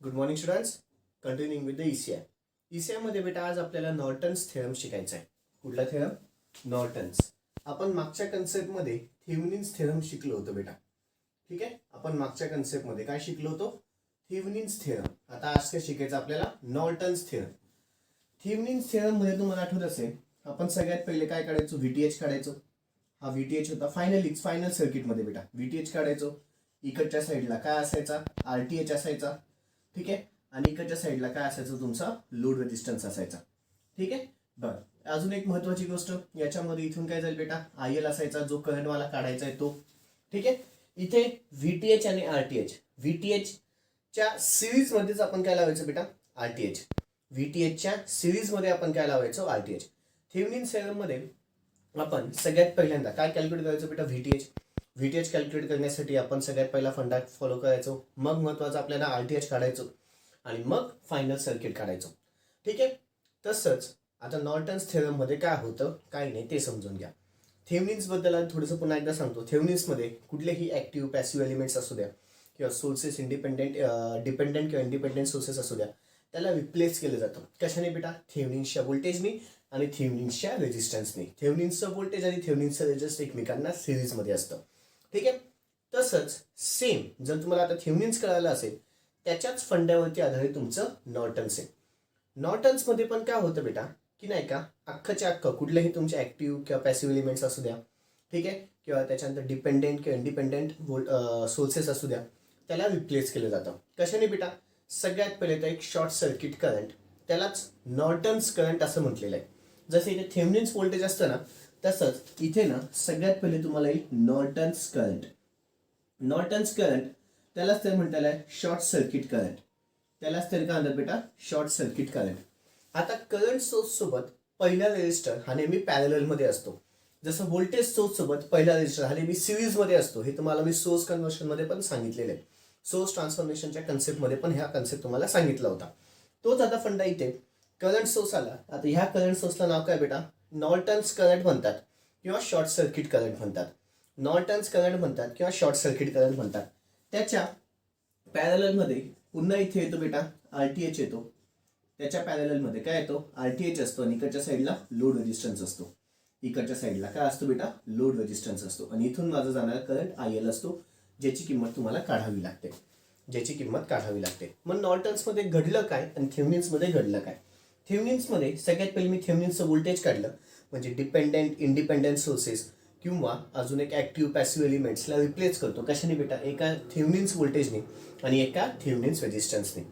Good morning students. Continuing with the ECI. ECI मध्ये बेटा आज आपल्याला नॉर्टन्स थेरम शिकायचा आहे. कुठला थेरम? नॉर्टन्स. आपण मागच्या कन्सेप्टमध्ये थेवेनिन्स थेरम शिकलो होतो बेटा. ठीक आहे, आपण मागच्या कन्सेप्टमध्ये काय शिकलो होतो? Thevenin's theorem. आता आज काय शिकायचं आपल्याला? Norton's theorem. थेवेनिन्स थेरम मध्ये तुम्हाला आठवत असेल आपण सगळ्यात पहिले काय काढायचो? व्हीटीएच काढायचो. हा व्हीटीएच होता फायनल सर्किटमध्ये बेटा. व्हीटीएच काढायचो. इकडच्या साईडला काय असायचा? आरटीएच असायचा. ठीक आहे, आणि इकडच्या साईडला काय असायचं? तुमचा लोड रेजिस्टन्स असायचा. ठीक आहे, बरं. अजून एक महत्वाची गोष्ट याच्यामध्ये इथून काय जाईल बेटा? आयएल असायचा जो करंटवाला काढायचा आहे तो. ठीक आहे, इथे व्हीटीएच आणि आरटीएच. व्हीटीएच च्या सिरीज मध्येच आपण काय लावायचं बेटा? आरटीएच. व्हीटीएचच्या सिरीज मध्ये आपण काय लावायचो? आरटीएच. थेवेनिन्स थेरम मध्ये आपण सगळ्यात पहिल्यांदा काय कॅल्क्युलेट करायचं बेटा? व्हीटीएच. व्हीटीएच कॅल्क्युलेट करण्यासाठी आपण सगळ्यात पहिला फंडा फॉलो करायचो. मग महत्वाचं आपल्याला आरटीएच काढायचो आणि मग फायनल सर्किट काढायचो. ठीक आहे, तसंच आता नॉर्टन्स थेरम मध्ये काय होतं काय नाही ते समजून घ्या. थेवेनिन्स बद्दल थोडंसं पुन्हा एकदा सांगतो. थेवेनिन्स मध्ये कुठलेही ऍक्टिव्ह पॅसिव्ह एलिमेंट्स असू द्या किंवा सोर्सेस डिपेंडेंट किंवा इंडिपेंडेंट सोर्सेस असू द्या, त्याला रिप्लेस केलं जातं. कशाने बेटा? थेवेनिन्सच्या व्होल्टेजनी आणि थेवेनिन्सच्या रेजिस्टन्सने. थेवेनिन्सचं व्होल्टेज आणि थेवेनिन्सचं रेजिस्टन्स एकमेकांना सिरीजमध्ये असतं. ठीक आहे, तसंच सेम जर तुम्हाला आता थेवेनिन्स कळालं असेल त्याच्याच फंड्यावरती आधारित तुमचं नॉर्टन्स आहे. नॉर्टन्स मध्ये पण काय होतं बेटा की नाही का, अख्खच्या अख्खं कुठलेही तुमचे ऍक्टिव्ह किंवा पॅसिव्ह एलिमेंट्स असू द्या, ठीक आहे, किंवा त्याच्यानंतर डिपेंडेंट किंवा इंडिपेंडेंट सोर्सेस असू द्या, त्याला रिप्लेस केलं जातं. कशाने बेटा? सगळ्यात पहिले तर एक शॉर्ट सर्किट करंट, त्यालाच नॉर्टन्स करंट असं म्हटलेलं आहे. जसं इथे थेवेनिन्स व्होल्टेज असतं ना, तसंच इथे ना सगळ्यात पहिले तुम्हाला येईल नॉर्टन्स करंट. नॉर्टन्स करंट त्यालाच तर म्हणता येईल शॉर्ट सर्किट करंट. त्यालाच तर काय म्हणतात बेटा? Short circuit current. आता करंट सोर्स सोबत पहिला रेजिस्टर हा नेहमी पॅरलल मध्ये असतो. जसं व्होल्टेज सोर्स सोबत पहिला रेजिस्टर हा नेहमी सिरीज मध्ये असतो. हे तुम्हाला मी सोर्स कन्व्हर्शन मध्ये पण सांगितलेलं आहे. सोर्स ट्रान्सफॉर्मेशनच्या कन्सेप्ट मध्ये पण ह्या कन्सेप्ट तुम्हाला सांगितला होता. तोच आता फंडा इथे करंट सोर्स आला. आता ह्या करंट सोर्सला नाव काय बेटा? नॉर्टन्स करंट म्हणतात किंवा शॉर्ट सर्किट करंट म्हणतात. नॉर्टन्स करंट म्हणतात किंवा शॉर्ट सर्किट करंट म्हणतात. त्याच्या पॅरलल मध्ये पुन्हा इथे येतो बेटा आरटीएच येतो. त्याच्या पॅरलल मध्ये काय येतो? आरटीएच असतो आणि इकडच्या साईडला लोड रेजिस्टन्स असतो. इकडच्या साईडला काय असतो बेटा? लोड रेजिस्टन्स असतो. आणि इथून माझा जाणारा करंट आयएल असतो, ज्याची किंमत तुम्हाला काढावी लागते. मग नॉर्टन्स मध्ये घडलं काय आणि थेवेनिन्स मध्ये घडलं काय? थेवेनिन्स मध्ये सगळ्यात पहिले मी थेवेनिन्सचं व्होल्टेज काढलं, म्हणजे डिपेंडेंट इंडिपेंडेंट सोर्सेस किंवा अजून एक ऍक्टिव्ह पॅसिव्ह एलिमेंट्सला रिप्लेस करतो. कशाने बेटा? एका थेवेनिन्स व्होल्टेजने आणि एका थेवेनिन्स रेजिस्टन्सने.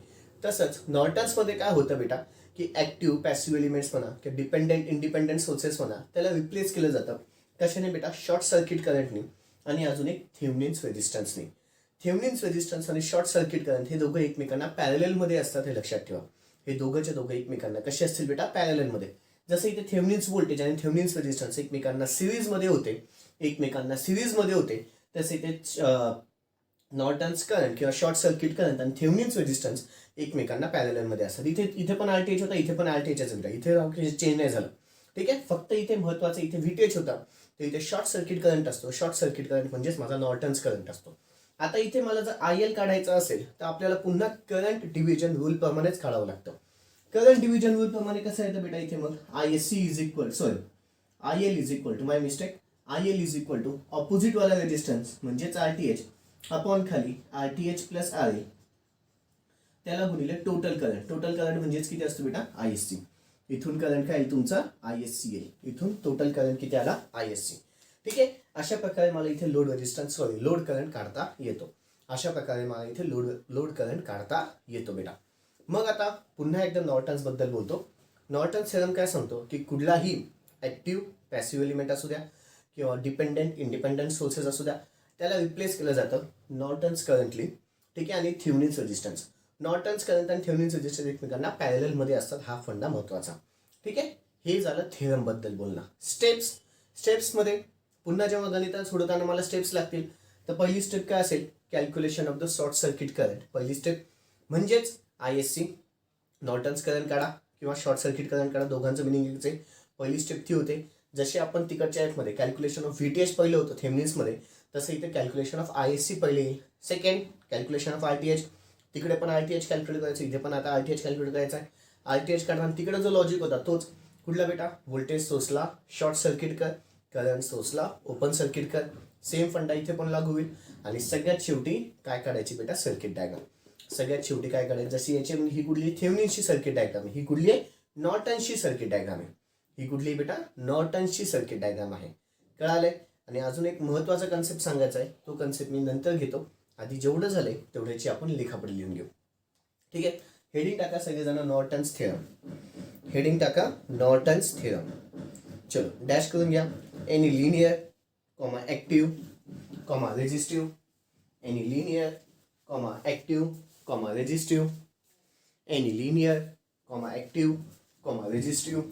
तसंच नॉर्टन्स मध्ये काय होतं बेटा की ऍक्टिव्ह पॅसिव्ह एलिमेंट्स म्हणा किंवा डिपेंडेंट इंडिपेंडेंट सोर्सेस म्हणा, त्याला रिप्लेस केलं जातं. कशाने बेटा? शॉर्ट सर्किट करंटने आणि अजून एक थेवेनिन्स रेजिस्टन्सने. थेवेनिन्स रेजिस्टन्स आणि शॉर्ट सर्किट करंट हे दोघं एकमेकांना पॅरलल मध्ये असतात, हे लक्षात ठेवा. हे दोघंचे दोघं एकमेकांना कसे असतील बेटा? पॅरलल मध्ये. जसं इथे थेवेनिन्स व्होल्टेज आणि थेवेनिन्स रेजिस्टन्स एकमेकांना सिरीज मध्ये होते, तसे इथे नॉर्टन्स करंट किंवा शॉर्ट सर्किट करंट आणि थेवेनिन्स रेजिस्टन्स एकमेकांना पॅरलल मध्ये असतात. इथे पण आरटीएच होता, इथे पण आरटीएच होता. इथे चेंज नाही झालं. ठीक आहे, फक्त इथे महत्वाचं इथे व्हीटीएच होता, तर इथे शॉर्ट सर्किट करंट असतो. शॉर्ट सर्किट करंट म्हणजेच माझा नॉर्टन्स करंट असतो. आता इथे मला जर आयएल काढायचं असेल तर आपल्याला पुन्हा करंट डिव्हिजन रूल प्रमाणेच काढावं लागतं. करंट डिव्हिजन रूल प्रमाणे कसं येतं बेटा? इथे मग IL is equal to opposite वाला रेजिस्टन्स म्हणजेच आरटीएच अपॉन खाली आरटीएच प्लस आर ए, त्याला गुणिले टोटल करंट. टोटल करंट म्हणजेच किती असतो बेटा? आयएससी. इथून करंट काय येईल तुमचा? आयएससी येईल. इथून टोटल करंट किती आला? आयएससी. ठीक आहे, अशा प्रकारे मला इथे लोड करंट काढता येतो. लोड करंट काढता येतो बेटा. मग आता पुन्हा एकदा नॉर्टन्स बद्दल बोलतो. नॉर्टन्स थेरम काय सांगतो की कुठलाही ऍक्टिव्ह पॅसिव्ह एलिमेंट असू द्या किंवा डिपेंडेंट इंडिपेंडेंट सोर्सेस असू द्या, त्याला रिप्लेस केलं जातं नॉर्टन्स करंटली. ठीक आहे, आणि थेवेनिन्स रेजिस्टन्स. नॉर्टन्स करंट आणि थेवेनिन्स रेजिस्टन्स एकमेकांना पॅरलल मध्ये असतात. हा फंडा महत्वाचा. ठीक आहे, हे झालं थेरम बद्दल बोलणं. स्टेप्स मध्ये पुन्हा जेव्हा गणितात सोडवताना मला स्टेप्स लागतील, तर पहिली स्टेप काय असेल? Calculation of the short circuit current. पहिली स्टेप म्हणजेच आयएससी. नॉर्टन्स करंट काढा किंवा शॉर्ट सर्किट करंट काढा, दोघांचं मिनिंग एकच आहे. पहिली स्टेप ती होते. जसे आपण तिकडच्या ऍपमध्ये कॅल्क्युलेशन ऑफ व्हीटीएच पहिलं होतं थेवेनिन्स मध्ये, तसं इथे कॅल्क्युलेशन ऑफ आयएससी पहिले येईल. Second calculation of RTH. तिकडे पण RTH कॅल्क्युलेट करायचं, इथे पण आता RTH कॅल्क्युलेट करायचा आहे. RTH काढताना तिकडे जो लॉजिक होता तोच कुठला बेटा, व्होल्टेज सोर्सला शॉर्ट सर्किट कर, करंट सोर्सला ओपन सर्किट कर. सेम फंडा इथे पण लागू होईल. आणि सगळ्यात शेवटी काय काढायची बेटा, सर्किट डायग्राम. सगळ्यात शेवटी काय काढायचं, जशी याची ही कुठली थेव्हनिनची सर्किट डायग्राम आहे, ही कुठली आहे नॉर्टनची सर्किट डायग्राम आहे. ही कुठली बेटा, नॉर्टनची सर्किट डायग्राम आहे. कळालंय. आणि अजून एक महत्त्वाचा कन्सेप्ट सांगायचा आहे, तो कन्सेप्ट मी नंतर घेतो. आधी जेवढं झालंय तेवढ्याची आपण लिखापट लिहून घेऊ. ठीक आहे. हेडिंग टाका सगळेजण नॉर्टन्स थेरम. हेडिंग टाका नॉर्टन्स थेरम. चलो डॅश करून घ्या. Any linear comma active comma resistive. Any linear comma active comma resistive. Any linear comma active comma resistive.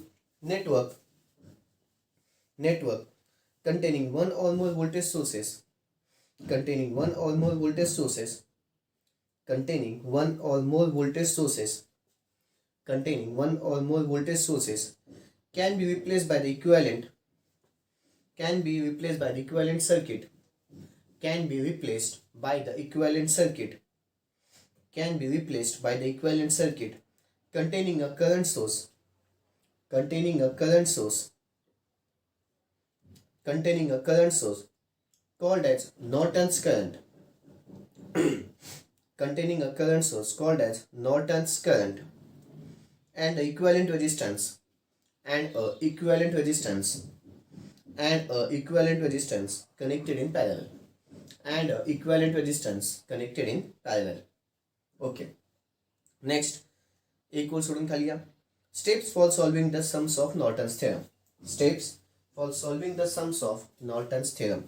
Network containing one or more voltage sources, containing one or more voltage sources, containing one or more voltage sources, containing one or more voltage sources can be replaced by the equivalent, can be replaced by the equivalent circuit, can be replaced by the equivalent circuit, can be replaced by the equivalent circuit containing a current source, containing a current source, containing a current source called as Norton's current, containing a current source called as Norton's current, and the equivalent resistance, and a equivalent resistance, and a equivalent resistance connected in parallel, and a equivalent resistance connected in parallel. Okay. Next, एक और सोडून खाली या. Steps for solving the sums of Norton's theorem. Steps for solving the sums of Norton's theorem.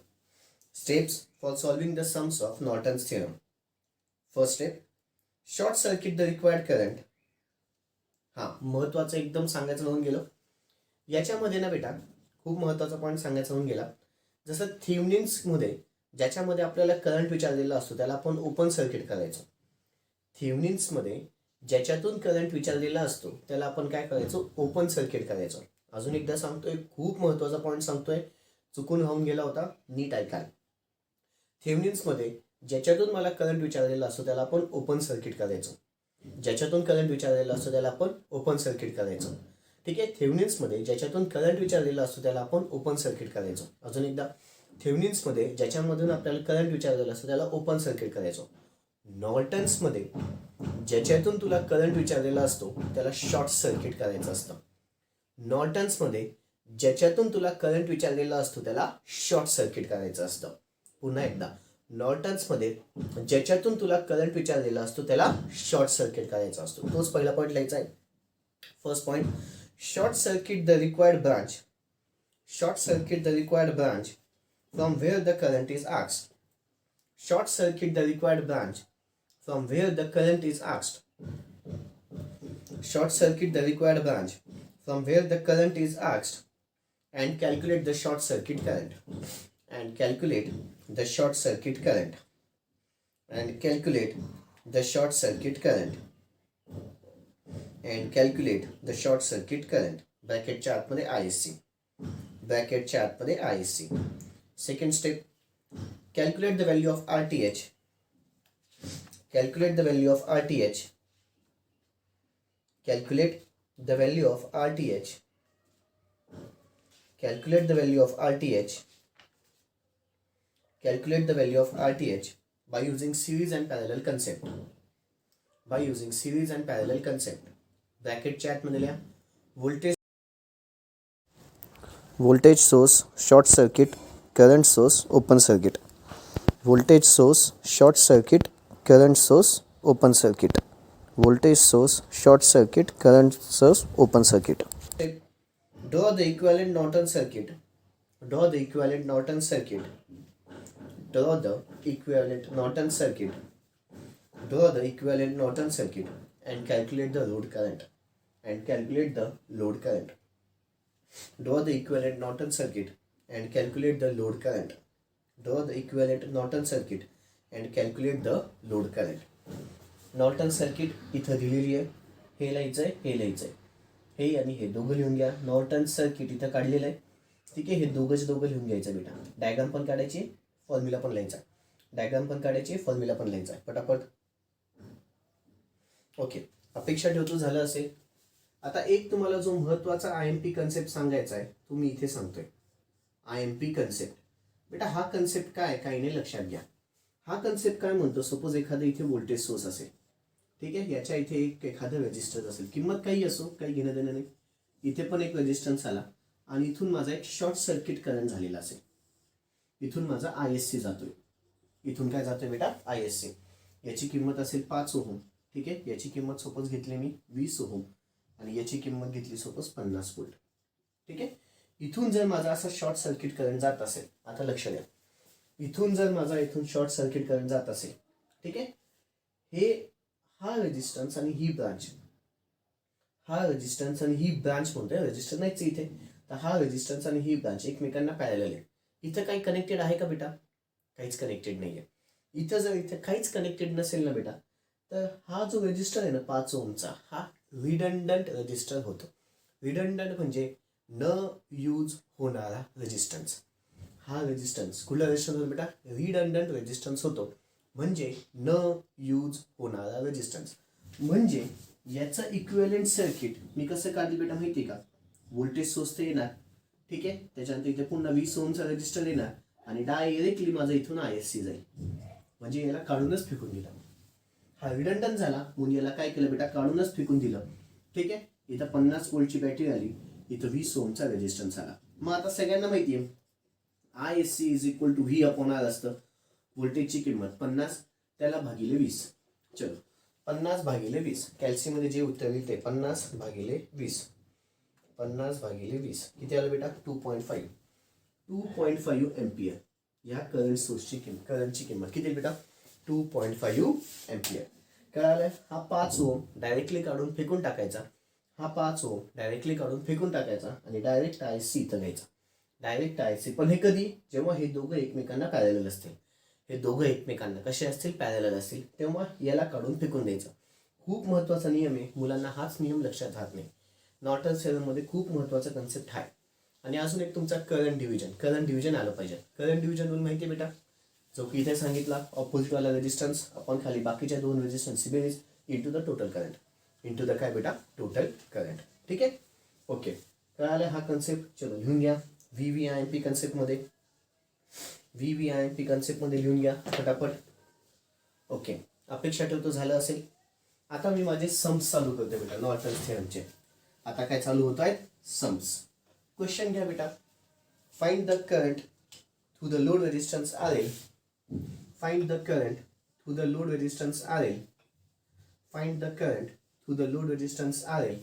Steps for solving the sums of Norton's theorem. First step, short circuit the required current. महत्वाचं एकदम सांगायचं होऊन गेलं. याच्यामध्ये ना बेटा खूप महत्वाचा पॉईंट सांगायचा होऊन गेला. जसं थेव्हनिन्समध्ये ज्याच्यामध्ये आपल्याला करंट विचारलेला असतो त्याला आपण ओपन सर्किट करायचो. थेव्हनिन्समध्ये ज्याच्यातून करंट विचारलेला असतो त्याला आपण काय करायचो, ओपन सर्किट करायचो. अजून एकदा सांगतोय, खूप महत्त्वाचा पॉईंट सांगतोय, चुकून होऊन गेला होता, नीट ऐका. थेव्हनिन्समध्ये ज्याच्यातून मला करंट विचारलेला असतो त्याला आपण ओपन सर्किट करायचो. ज्याच्यातून करंट विचारलेला असतो त्याला आपण ओपन सर्किट करायचो. ठीक आहे. थेव्हनिन्समध्ये ज्याच्यातून करंट विचारलेला असतो त्याला आपण ओपन सर्किट करायचो. अजून एकदा, थेव्हनिन्समध्ये ज्याच्यामधून आपल्याला करंट विचारलेला असतो त्याला ओपन सर्किट करायचो. नॉर्टन्समध्ये ज्याच्यातून तुला करंट विचारलेला असतो त्याला शॉर्ट सर्किट करायचं असतं. नॉर्टन्समध्ये ज्याच्यातून तुला करंट विचारलेला असतो त्याला शॉर्ट सर्किट करायचं असतं. पुन्हा एकदा, नॉर्टन्समध्ये ज्याच्यातून तुला करंट विचारलेला असतो त्याला शॉर्ट सर्किट करायचा असतो. तोच पहिला पॉईंट लिहायचा आहे. First point, short circuit the required branch, short circuit the required branch from where the current is asked. Short circuit the required branch from where the current is asked. Short circuit the required branch from where the current is asked and calculate the short circuit current. And calculate the short circuit current. And calculate the short circuit current. And calculate the short circuit current. Bracket च्या आतमध्ये ISC. Bracket च्या आतमध्ये ISC. Second step, calculate the value of RTH. Calculate the value of RTH. Calculate the value of RTH. Calculate the value of RTH. Calculate the value of RTH by using series and parallel concept. By using series and parallel concept. Bracket chat मध्ये लिहा. Voltage source short circuit, current source open circuit. Voltage source short circuit, current source open circuit. Voltage source short circuit, current source open circuit. Draw the equivalent Norton circuit. Draw the equivalent Norton circuit. Draw the equivalent Norton circuit. Draw the equivalent Norton circuit and calculate the load current. And calculate the load current. Draw the equivalent Norton circuit and calculate the load current. Draw the equivalent Norton circuit and calculate the load current. Norton circuit इथं दिलेली आहे. हे लिहायचं आहे, हे लिहायचं आहे. हे आणि हे दोघं लिहून घ्या. नॉर्टन सर्किट इथं काढलेलं आहे. ठीक आहे. हे दोघं लिहून घ्यायचं बेटा. डायग्राम पण काढायची, फॉर्म्युला पण लिहायचा. डायग्राम पण काढायची, फॉर्म्युला पण लिहायचा. पटापट ओके, अपेक्षा ठेवतो झालं असेल. आता एक तुम्हाला जो महत्वाचा IMP कन्सेप्ट सांगायचा आहे तो मी इथे सांगतोय. IMP कन्सेप्ट बेटा, हा कन्सेप्ट काय काही नाही लक्षात घ्या. हा कन्सेप्ट काय म्हणतो, सपोज एखादं इथे व्होल्टेज सोर्स असेल, ठीक आहे, याच्या इथे एक एखादं रेजिस्टन्स असेल, किंमत काही असो, काही घेणं देणं नाही. इथे पण एक रेजिस्टन्स आला आणि इथून माझा एक शॉर्ट सर्किट करंट झालेला असेल. इथून माझा ISC जातोय. इथून काय जातोय बेटा, ISC. याची किंमत असेल 5 ओहम. ठीक आहे, याची किंमत सपोज घेतली मी 20 ओहम आणि याची किंमत घेतली सपोज 50 व्होल्ट. ठीक आहे, इथून जर माझा असा शॉर्ट सर्किट करंट जात असेल, आता लक्ष द्या, इथून जर माझा इथून शॉर्ट सर्किट करंट जात असेल, ठीक आहे, हे हा रेजिस्टन्स आणि ही ब्रांच, हा रेजिस्टन्स आणि ही ब्रांच म्हणतोय, रेजिस्टन्स नाहीच इथे, तर हा रेजिस्टन्स आणि ही ब्रांच एकमेकांना पॅरलल आहे. इथं काही कनेक्टेड आहे का बेटा, काहीच कनेक्टेड नाहीये. इथं जर इथे काहीच कनेक्टेड नसेल ना बेटा, तर हा जो रेजिस्टर आहे ना 5 ओमचा, हा रिडंडंट रेजिस्टर होतो. रिडंडंट म्हणजे न यूज होणारा रेजिस्टन्स. हा रेजिस्टन्स कुठला रेजिस्टन्स होतो बेटा, रिडंडंट रेजिस्टन्स होतो, म्हणजे न यूज होणारा रेजिस्टन्स. म्हणजे याचं इक्विव्हॅलेंट सर्किट मी कसं काढलं बेटा माहिती का, व्होल्टेज सोर्स ते येणार, ठीक आहे, त्याच्यानंतर इथे पुन्हा 20 ओमचा रेजिस्टर येणार आणि डायरेक्टली माझा इथून ISC जाईल. म्हणजे याला काढूनच फेकून दिलं. हा रिडंडंट झाला म्हणून याला काय केलं बेटा, काढूनच फेकून दिलं. ठीक आहे, इथं 50 वोल्टची बॅटरी आली, इथं 20 ओमचा रेजिस्टन्स आला. मग आता सगळ्यांना माहिती आहे ISC is equal to V upon R असतं. व्होल्टेजची किंमत 50 त्याला भागिले 20. चलो 50 भागिले 20, कॅल्सीमध्ये जे उत्तर येईल ते 50 भागिले 20. 50 भागिले 20 किती आलं बेटा, 2.5. 2.5 एम्पियर या करंट सोर्सची किंमत, करंटची किंमत किती बेटा, 2.5 एम्पियर. कळालं. हा 5 ओम डायरेक्टली काढून फेकून टाकायचा, हा 5 ओम डायरेक्टली काढून फेकून टाकायचा आणि डायरेक्ट ISC इथं घ्यायचा. डायरेक्ट ISC, पण हे कधी, जेव्हा हे दोघं एकमेकांना पॅरलल असतील. हे दोघं एकमेकांना कसे असतील, पॅरलल असतील, तेव्हा याला काढून फेकून द्यायचं. खूप महत्त्वाचा नियम आहे, मुलांना हाच नियम लक्षात राहत नाही. नॉर्टन्स थेरममध्ये खूप महत्त्वाचा कन्सेप्ट आहे. आणि अजून एक तुमचा करंट डिव्हिजन आलं पाहिजे. करंट डिव्हिजन रूल माहिती आहे बेटा, जो की इथे सांगितला, ऑपोजिट वाला रेजिस्टन्स आपण खाली बाकीच्या दोन रेजिस्टन्सची बेरीज into the total current, into the काय बेटा, टोटल करंट. ठीक आहे, ओके, कळालं हा कन्सेप्ट. चलो लिहून घ्या VVIMP कन्सेप्टमध्ये, VVIMP कन्सेप्टमध्ये लिहून घ्या फटाफट. ओके, अपेक्षा ठेवतो झालं असेल. आता मी माझे सम्स चालू करतो बेटा नॉर्टन्स थेरमचे. आता काय चालू होत आहेत, सम्स. क्वेश्चन घ्या बेटा, find the current through the load resistance RL. Find the current through the load resistance RL. Find the current through the load resistance RL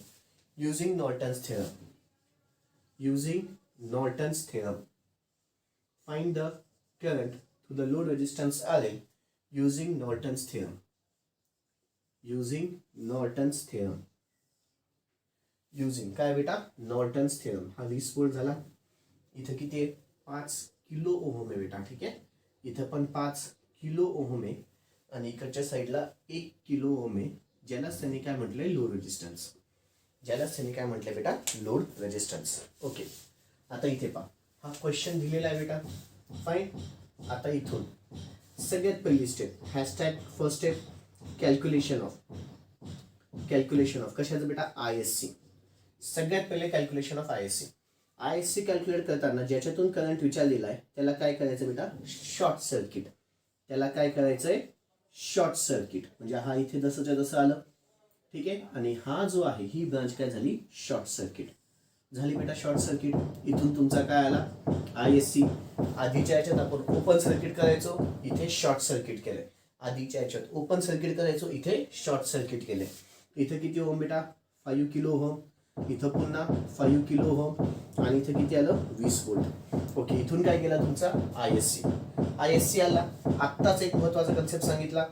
using Norton's theorem. Using Norton's theorem. Find the current through the load resistance RL using Norton's theorem. Using Norton's theorem. Using काय बेटा, Norton's theorem. हा 20 volt झाला. इथं किती आहे, 5 kilo ohm आहे बेटा. ठीक आहे, इथं पण 5 किलो ओहम आहे आणि इकडच्या साईडला 1 किलो ओहम आहे, ज्यालाच त्यांनी काय म्हटलंय, लोड रेजिस्टन्स. ज्यालाच त्यांनी काय म्हटलंय बेटा, लोड रेजिस्टन्स. ओके, आता इथे पहा, हा क्वेश्चन दिलेला आहे बेटा, फाईन. आता इथून सगळ्यात पहिली step, hashtag first step, calculation of कशाचं बेटा, ISC. सगळ्यात पहिले calculation of ISC. ISC calculate करताना ज्याच्यातून करंट विचारलेला आहे त्याला काय करायचं बेटा, शॉर्ट सर्किट. त्याला काय करायचंय, शॉर्ट सर्किट. म्हणजे हा इथे जसंच्या जसं आलं, ठीक आहे, आणि हा जो आहे ही ब्रांच काय झाली, शॉर्ट सर्किट झाली बेटा. शॉर्ट सर्किट इथून तुमचा काय आला, ISC. आधीच्या याच्यात आपण ओपन सर्किट करायचो, इथे शॉर्ट सर्किट केलंय. आधीच्या याच्यात ओपन सर्किट करायचो, इथे शॉर्ट सर्किट केले. इथे किती ओहम बेटा, 5 किलो ओहम. इथं पुन्हा 5 किलो ओहम आणि इथे किती आलं, 20 वोल्ट. ओके, इथून काय केला तुमचा ISC आला. आत्ताच एक महत्वाचा कन्सेप्ट सांगितला,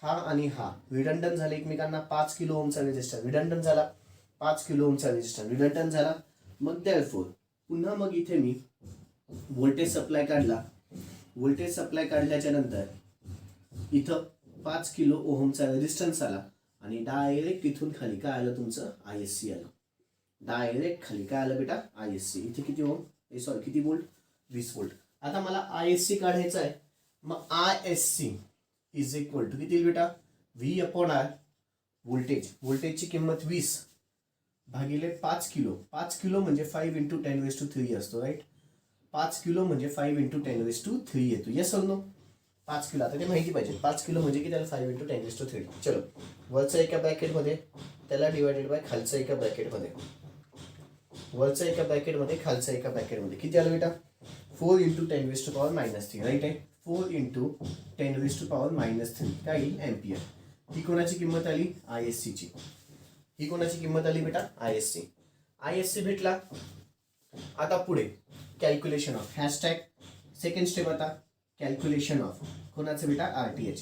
हा आणि हा रिडंडंट झाले एकमेकांना. 5 किलो ओमचा रेजिस्टर रिडंडंट झाला, 5 किलो ओमचा रेजिस्टर रिडंडंट झाला. मग देअरफॉर पुन्हा मग इथे मी व्होल्टेज सप्लाय काढला. व्होल्टेज सप्लाय काढल्याच्या नंतर इथं 5 किलो ओहमचा रेजिस्टन्स आला आणि डायरेक्ट इथून खाली काय आलं तुमचं, ISC आलं. डायरेक्ट खाली काय आलं बेटा, ISC. इथे किती ओम, सॉरी किती वोल्ट, 20 वोल्ट. आता मला ISC काढायचा आहे. मग ISC इज इक्वल टू किती बेटा, V अपॉन R. व्होल्टेजची किंमत 20 भागिले 5 किलो. 5 किलो म्हणजे 5 इंटू 10⁻³ असतो, राईट. 5 किलो म्हणजे 5 इंटू 10⁻³ येतो. येस और नो? 5 किलो, आता ते माहिती पाहिजे 5 किलो म्हणजे की त्याला 5 इंटू 10⁻³. चलो, वरचं एका ब्रॅकेटमध्ये, त्याला डिवायडेड बाय खालचं एका ब्रॅकेटमध्ये, वरचं एका ब्रॅकेटमध्ये, खालचं एका ब्रॅकेटमध्ये. किती आलं बेटा? 4 इंटू 10⁻³ राईट आहे. 4 इंटू 10⁻³ काय येईल? एम्पियर. ही कोणाची किंमत आली? ISC ची. ही कोणाची किंमत आली बेटा? ISC भेटला. आता पुढे calculation of hashtag second step. आता कॅल्क्युलेशन ऑफ कोणाचं बेटा? RTH.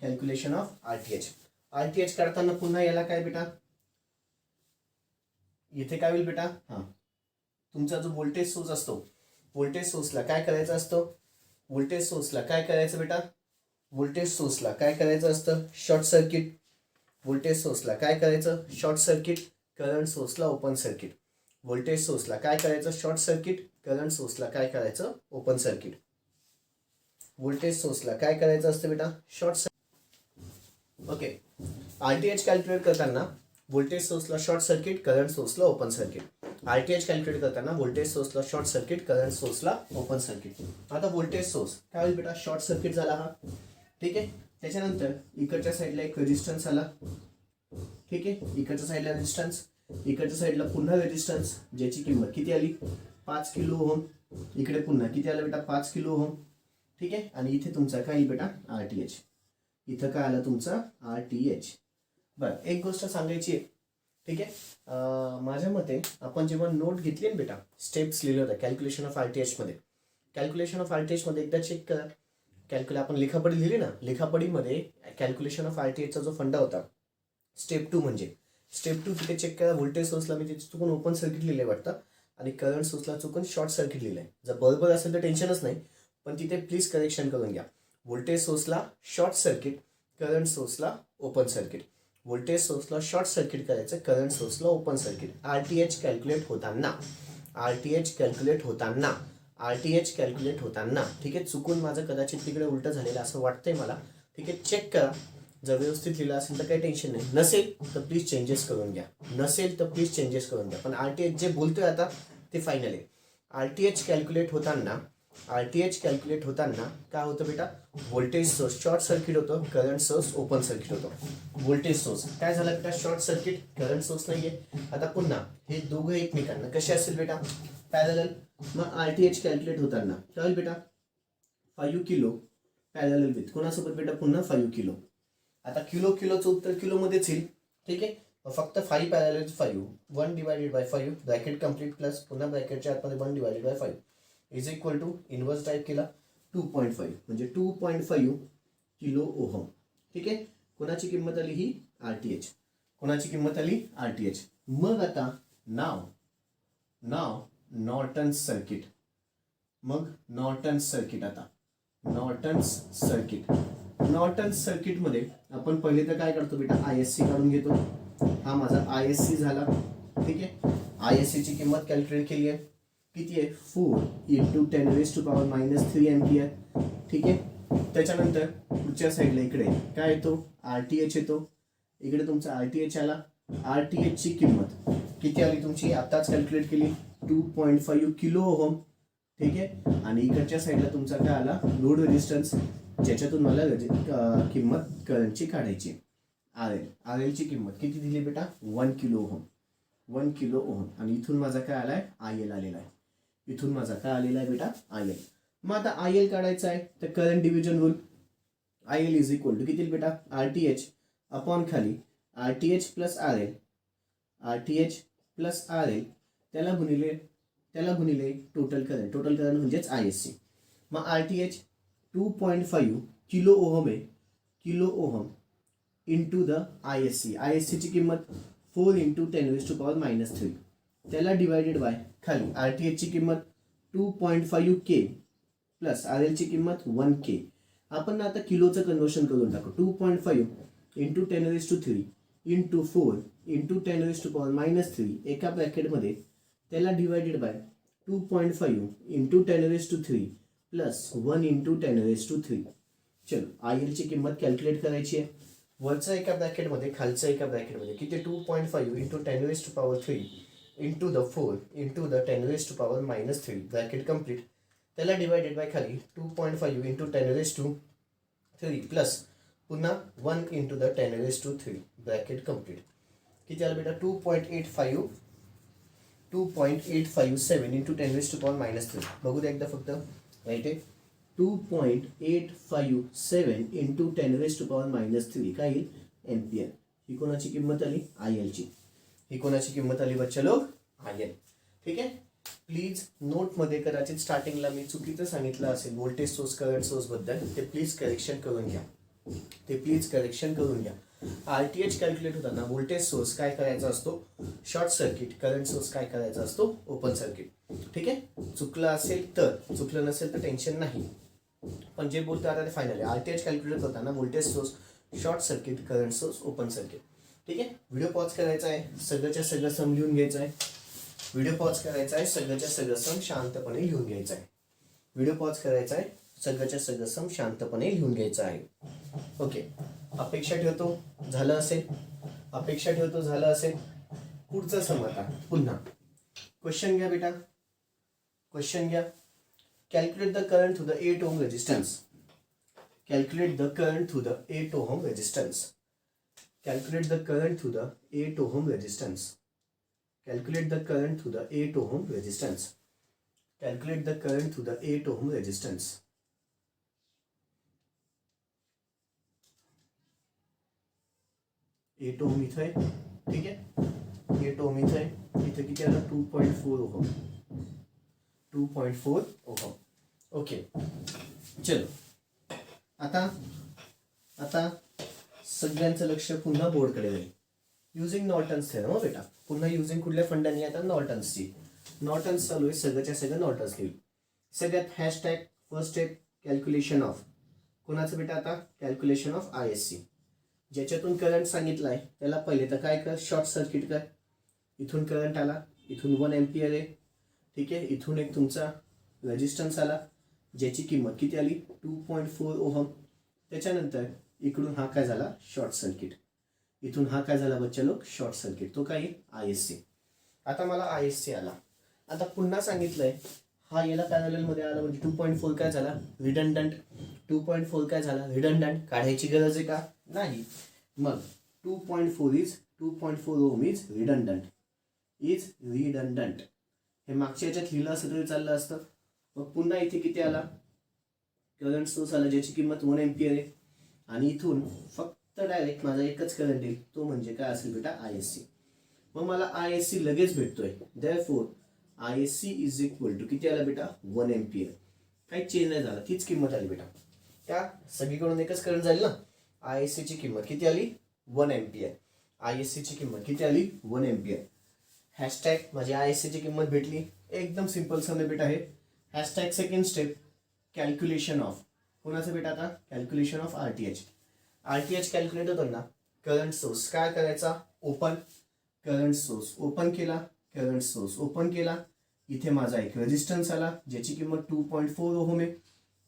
कॅल्क्युलेशन ऑफ RTH काढताना पुन्हा याला काय बेटा? इथे काय होईल बेटा? तुमचा जो व्होल्टेज सोर्स असतो, व्होल्टेज सोर्सला काय करायचं असतं? व्होल्टेज सोर्सला काय करायचं बेटा? व्होल्टेज सोर्सला काय करायचं असतं? Short circuit. व्होल्टेज सोर्सला काय करायचं? Short circuit. करंट सोर्सला ओपन सर्किट. व्होल्टेज सोर्सला काय करायचं? Short circuit. करंट सोर्सला काय करायचं? Open circuit. व्होल्टेज सोर्सला काय करायचं असतं बेटा? Short circuit. Okay. RTH calculate करताना व्होल्टेज सोर्सला शॉर्ट सर्किट, करंट सोर्सला ओपन सर्किट. RTH कॅल्क्युलेट करताना व्होल्टेज सोर्सला शॉर्ट सर्किट, करंट सोर्सला ओपन सर्किट. आता व्होल्टेज सोर्स काय होईल बेटा? शॉर्ट सर्किट झाला हा, ठीक आहे. त्याच्यानंतर इकडच्या साईडला एक रेजिस्टन्स आला, ठीक आहे. इकडच्या साईडला रेजिस्टन्स, इकडच्या साईडला पुन्हा रेजिस्टन्स, ज्याची किंमत किती आली? 5 किलो ओहम. इकडे पुन्हा किती आलं बेटा? 5 किलो ओहम, ठीक आहे. आणि इथे तुमचा काय येईल बेटा? RTH. इथं काय आलं तुमचा? RTH. बरं, एक गोष्ट सांगायची आहे, ठीक आहे. माझ्या मते आपण जेव्हा नोट घेतली ना बेटा, स्टेप्स लिहिले होत्या कॅल्क्युलेशन ऑफ RTH मध्ये. कॅल्क्युलेशन ऑफ RTH मध्ये एकदा चेक करा. आपण लेखापडी लिहिली ना, लेखापडीमध्ये कॅल्क्युलेशन ऑफ RTH चा जो फंडा होता, स्टेप 2 म्हणजे स्टेप 2 तिथे चेक करा. व्होल्टेज सोर्सला मी तिथे चुकून ओपन सर्किट लिहिलंय वाटतं, आणि करंट सोर्सला चुकून शॉर्ट सर्किट लिहिलंय. जर बरोबर असेल तर टेन्शनच नाही, पण तिथे प्लीज करेक्शन करून घ्या. व्होल्टेज सोर्सला शॉर्ट सर्किट, करंट सोर्सला ओपन सर्किट. व्होल्टेज सोर्सला शॉर्ट सर्किट करायचं, करंट सोर्सला ओपन सर्किट. RTH कॅल्क्युलेट होताना, ठीक आहे. चुकून माझं कदाचित तिकडे उलटं झालेलं असं वाटतंय मला, ठीक आहे. चेक करा. जर व्यवस्थित लिहिलं असेल तर काही टेन्शन नाही, नसेल तर प्लीज चेंजेस करून घ्या. पण RTH जे बोलतोय आता ते फायनल आहे. RTH कॅल्क्युलेट होताना काय होतं बेटा? व्होल्टेज सोर्स शॉर्ट सर्किट होतं, करंट सोर्स ओपन सर्किट होतं. व्होल्टेज सोर्स काय झाला बेटा? शॉर्ट सर्किट, करंट सोर्स नाहीये. आता पुन्हा हे दोघं एकमेकांना कसे असेल बेटा? पॅरलल. मग RTH कॅल्क्युलेट होताना काय होईल बेटा? 5 किलो पॅरलल विथ कोणासोबत बेटा? पुन्हा 5 किलो. आता किलोचं उत्तर किलोमध्येच येईल, ठीक आहे. फक्त 5 parallel 5, 1 divided by 5 bracket complete plus पुन्हा ब्रॅकेटच्या आतमध्ये 1 divided by 5 is equal to inverse type केला 2.5 म्हणजे 2.5 किलो ओहम, ठीक आहे. कोणाची किंमत आली? ही RTH. कोणाची किंमत आली? RTH. मग आता नाव नॉर्टन्स सर्किट. मग नॉर्टन्स सर्किट. आता नॉर्टन्स सर्किटमध्ये आपण पहिले तर काय करतो बेटा? ISC काढून घेतो. हा माझा ISC झाला, ठीक आहे. ISC ची किंमत कॅल्क्युलेट केली आहे. किती आहे? 4 इंटू 10⁻³ एम्पियर, ठीक आहे. त्याच्यानंतर पुढच्या साईडला इकडे काय येतो? RTH येतो. इकडे तुमचा RTH आला. RTH ची किंमत किती आली तुमची? आताच कॅल्क्युलेट केली, 2.5 किलो ओहम, ठीक आहे. आणि इकडच्या साईडला तुमचा काय आला? लोड रेजिस्टन्स, ज्याच्यातून मला किंमत करंटची काढायची. RL ची किंमत किती दिली बेटा? 1 किलो ओहम. आणि इथून माझा काय आलाय? IL आलेला आहे. इथून माझा काय आलेला आहे बेटा? IL. मग आता IL काढायचा आहे तर current division rule. IL is equal to किती बेटा? RTH अपॉन खाली RTH प्लस RL त्याला गुणिले टोटल करंट म्हणजेच ISC. मग RTH 2.5 किलो ओहम आहे, kilo ohm into the ISC ची किंमत 4 इंटू 10⁻³ त्याला डिवायडेड बाय खाली RTH ची किंमत 2.5 K प्लस RL ची किंमत 1 K. आपण आता किलोचं कन्वर्शन करून टाकू. 2.5 इंटू 10⁻³ इंटू 4 इंटू 10⁻³ एका ब्रॅकेटमध्ये त्याला divided by 2.5 into 10⁻³ plus 1 into 10⁻³. चलो IL ची किंमत कॅल्क्युलेट करायची आहे. वरचा एका ब्रॅकेटमध्ये खालच्या एका ब्रॅकेटमध्ये किती 2.5 into 10⁻³ into the 4 into the 10⁻³ bracket complete. त्याला डिवायडेड बाय खाली 2.5 इंटू 10⁻³ प्लस पुन्हा 1 इंटू द 10⁻³ ब्रॅकेट कम्प्लीट. किती आलं बेटा 2.857 इंटू 10⁻³ बघू द्या एकदा फक्त. राईट आहे 2.857 इंटू 10⁻³ काय येईल एम्पियर. ही कोणाची किंमत आली IL ची. ही कोणाची किंमत आली बच्चा लोक IL. ठीक आहे. प्लीज नोटमध्ये कदाचित स्टार्टिंगला मी चुकीचं सांगितलं असेल व्होल्टेज सोर्स करंट सोर्स बद्दल, ते प्लीज करेक्शन करून घ्या. RTH कॅल्क्युलेट होताना व्होल्टेज सोर्स काय करायचा असतो शॉर्ट सर्किट, करंट सोर्स काय करायचा असतो ओपन सर्किट. ठीक आहे. चुकलं असेल तर, चुकलं नसेल तर टेन्शन नाही, पण जे बोलतो आता ते फायनल आहे. RTH कॅल्क्युलेट होताना voltage source short circuit, current source open circuit. ठीक आहे. व्हिडिओ पॉज करायचा आहे, सगळंच्या सगळं सम लिहून घ्यायचं आहे. व्हिडिओ पॉज करायचा आहे, सगळंच्या सगळं सम शांतपणे लिहून घ्यायचं आहे. व्हिडिओ पॉज करायचा आहे, सगळंच्या सगळं सम शांतपणे लिहून घ्यायचं आहे. ओके. अपेक्षा ठेवतो झालं असेल, अपेक्षा ठेवतो झालं असेल. पुढचं सम आता पुन्हा क्वेश्चन घ्या बेटा, क्वेश्चन घ्या. Calculate the current through the 8 ohm resistance. Calculate the current through the 8 ohm resistance. Calculate the current through the 8 ohm resistance. Calculate the current through the 8 ohm resistance. Calculate the current through the 8 ohm resistance. 8 ohm इथं आहे. ठीक आहे. 8 ohm इथं आहे. इथं किती आलं 2.4 ohm. 2.4 ohm. Okay. चलो आता सगळ्यांचं लक्ष पुन्हा बोर्डकडे जाईल. युझिंग नॉर्टन्स थेरम बेटा. पुन्हा युझिंग कुठल्या फंडाने आता नॉर्टन्सची. नॉर्टन्स चालू आहे, सगळ्याच्या सगळं नॉर्टन्स लिहू. सगळ्यात hashtag first step calculation of कोणाचं बेटा आता कॅल्क्युलेशन ऑफ ISC. ज्याच्यातून करंट सांगितलाय त्याला पहिले तर काय कर शॉर्ट सर्किट कर. इथून करंट आला, इथून 1 एम्पियर आहे. ठीक आहे. इथून एक तुमचा रेजिस्टन्स आला ज्याची किंमत किती आली 2.4 ओहम. त्याच्यानंतर इकडून हा काय झाला शॉर्ट सर्किट. इथून हा काय झाला बच्चा लोक शॉर्ट सर्किट. तो काय ISC. आता मला ISC आला. आता पुन्हा सांगितलंय हा याला पॅरलल मध्ये आला म्हणजे 2.4 काय झाला रिडंडंट. 2.4 काय झाला रिडंडंट. काढायची गरज आहे का नाही. मग 2.4 ओम इज रिडंडंट. हे मागच्या याच्यात लिहिलं असं तरी चाललं असतं. मग पुन्हा इथे किती आला करंट सोर्स आला ज्याची किंमत 1 एम्पियर आहे. आणि इथून फक्त डायरेक्ट माझा एकच करंट येईल तो म्हणजे काय असेल बेटा ISC. मग मला ISC लगेच भेटतोय. Therefore ISC is equal to किती आला बेटा 1 एम्पियर. काही चेंज नाही झाला, तीच किंमत आली बेटा. त्या सगळीकडून एकच करंट जाईल ना. ISC ची किंमत किती आली 1 एम्पियर. ISC ची किंमत किती आली 1 एम्पियर. हॅशटॅग माझी ISC ची किंमत भेटली. एकदम सिंपल सम बेटा आहे. Hashtag second step calculation of कोणाचं बेटा आता कॅल्क्युलेशन ऑफ RTH. कॅल्क्युलेट होतो ना करंट सोर्स काय करायचा ओपन. करंट सोर्स ओपन केला, करंट सोर्स ओपन केला. इथे माझा एक रेजिस्टन्स आला ज्याची किंमत 2.4 ओहम आहे.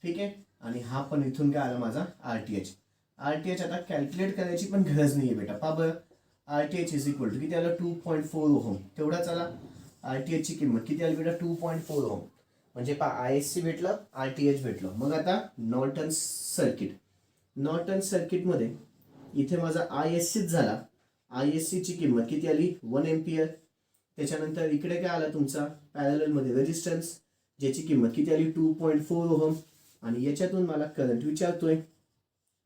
ठीक आहे. आणि हा पण इथून काय आला माझा RTH. आता कॅल्क्युलेट करायची पण गरज नाहीये बेटा. पहा बरं RTH इज इक्वल टू किती आलं 2.4 ओहम. तेवढाच आला. RTH ची किंमत किती आली बेटा 2.4 ओहम. म्हणजे पहा ISC भेटलं, RTH भेटलं. मग आता नॉर्टन्स सर्किटमध्ये इथे माझा ISCच झाला. ISC ची किंमत किती आली 1 एम्पियर. त्याच्यानंतर इकडे काय आला तुमचा पॅरलल मध्ये रेजिस्टन्स ज्याची किंमत किती आली 2.4 ओहम. आणि याच्यातून मला करंट विचारतोय.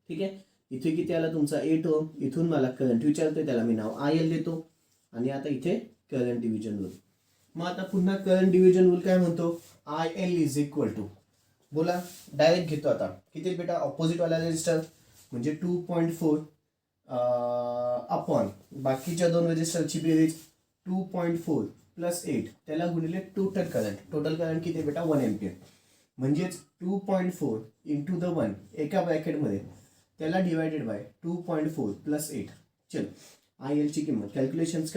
ठीक आहे. इथे किती आला तुमचा 8 ओहम. इथून मला करंट विचारतोय त्याला मी नाव IL देतो. आणि आता इथे करंट डिव्हिजन रूल. मग आता पुन्हा करंट डिव्हिजन रूल काय म्हणतो IL इज इक्वल टू बोला डायरेक्ट घेतो आता किती बेटा ऑपोजिट वाला रेजिस्टर म्हणजे 2.4 अपॉन बाकीच्या दोन रेजिस्टरची बेरीज 2.4 प्लस 8 त्याला गुणिले टोटल करंट किती बेटा 1 एम्पियर. म्हणजेच 2.4 इंटू द 1 एका ब्रॅकेटमध्ये त्याला डिवायडेड बाय 2.4 प्लस 8. चलो IL ची किंमत कॅल्क्युलेशन्स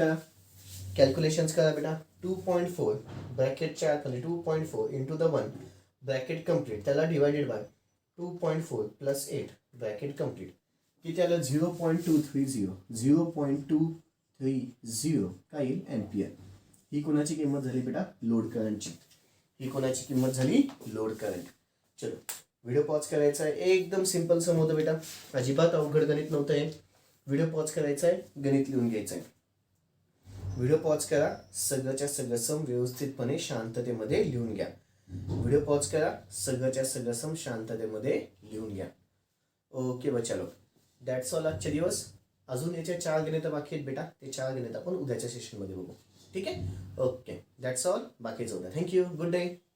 करा बेटा. 2.4 ब्रॅकेटच्या आतमध्ये 2.4 इंटू द 1 ब्रॅकेट कम्प्लीट त्याला divided by 2.4 plus 8 bracket complete. किती आलं 0.230 काय येईल एम्पियर. ही कोणाची किंमत झाली बेटा लोड करंटची. ही कोणाची किंमत झाली लोड करंट. चलो व्हिडिओ पॉज करायचा आहे. एकदम सिंपल सम होतं बेटा, अजिबात अवघड गणित नव्हतं हे. व्हिडिओ पॉज करायचा आहे, गणित लिहून घ्यायचं आहे. व्हिडिओ पॉज करा, सगळंच्या सगळं सम व्यवस्थितपणे शांततेमध्ये लिहून घ्या. व्हिडिओ पॉज करा, सगळंच्या सगळं सम शांततेमध्ये लिहून घ्या. ओके बच्चालो, दॅट्स ऑल आजचे दिवस. अजून याच्या 4 गणित बाकी आहेत बेटा, ते 4 गणित आपण उद्याच्या सेशनमध्ये बघू. ठीक आहे, ओके, दॅट्स ऑल. बाकीचं उद्या. Thank you, good day.